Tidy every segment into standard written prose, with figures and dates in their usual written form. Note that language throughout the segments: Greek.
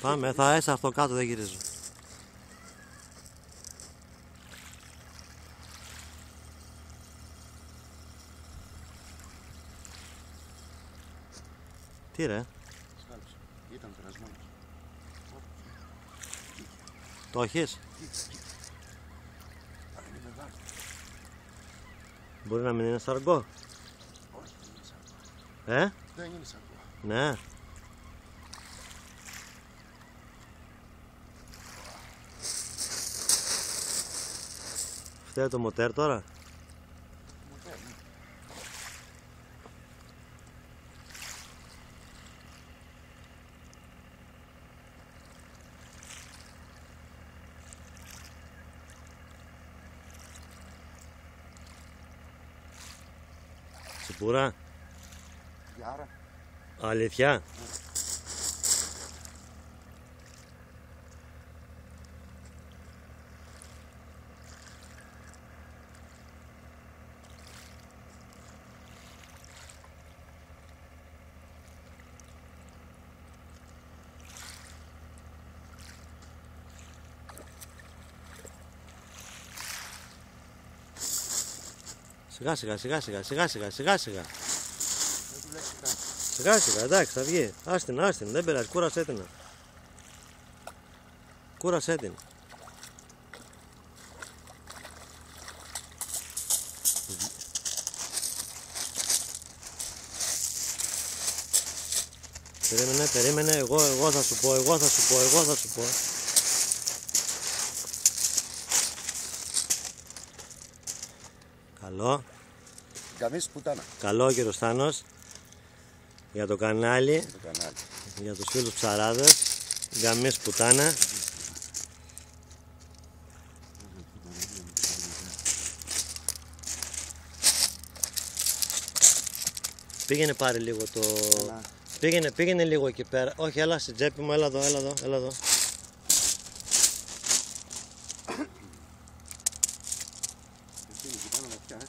Πάμε, θα έσαι αυτό κάτω, δεν γυρίζω. Τι ρε? Ήταν περασμένος. Το έχεις? Μπορεί να μην είναι σαργό. Όχι, δεν είναι σαργό. Δεν είναι σαργό. Ναι. Φταίει το μοτέρ τώρα. Τσιπούρα. Γιάρα. Αλήθεια. Σιγά σιγά σιγά σιγά σιγά σιγά σιγά σιγά. Σιγά σιγά, εντάξει, θα βγει. Άστιν, δεν πειράζει, κούρασέ την. Κούρασέ την. Περίμενε, εγώ θα σου πω. Καλό. Καμίς πουτάνα. Καλό, κύριο Στάνος. Για το κανάλι. Για τους φίλους ψαράδες. Γκαμίς πουτάνα. Πήγαινε πάρε λίγο το... Πήγαινε λίγο εκεί πέρα. Όχι, έλα στην τσέπη μου, έλα εδώ.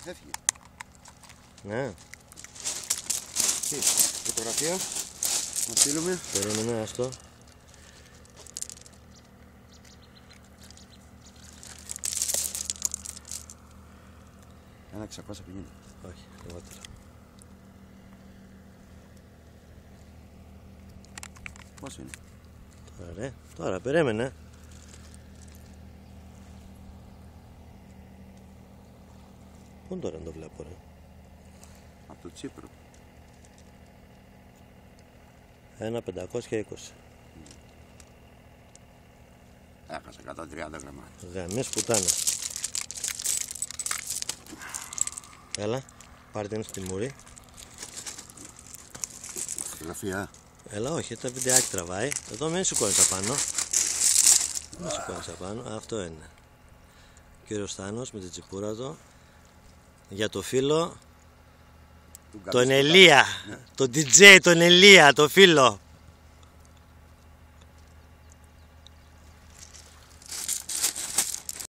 Έφυγε. Ναι. Τι, φωτογραφία. Να στείλουμε. Περίμενε, αυτό. Ένα 650. Όχι, λιγότερο. Πόσο είναι? Τώρα περίμενε. Πού είναι τώρα να το βλέπω ρε? Από το Τσίπρο. 1.520. Έχασα 130 γραμμάρια. Γαμιές πουτάνα. Έλα, πάρε την στη μουρή. Φωτογραφία. Έλα, όχι, τα βιντεάκι τραβάει. Εδώ μην σηκώνεις απάνω. Αυτό είναι. Κύριος Στάνος με την τσιπούρα του. Για το φίλο τον Ελία, τον DJ τον Ελία, το φίλο.